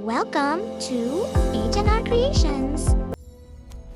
Welcome to H&R Creations.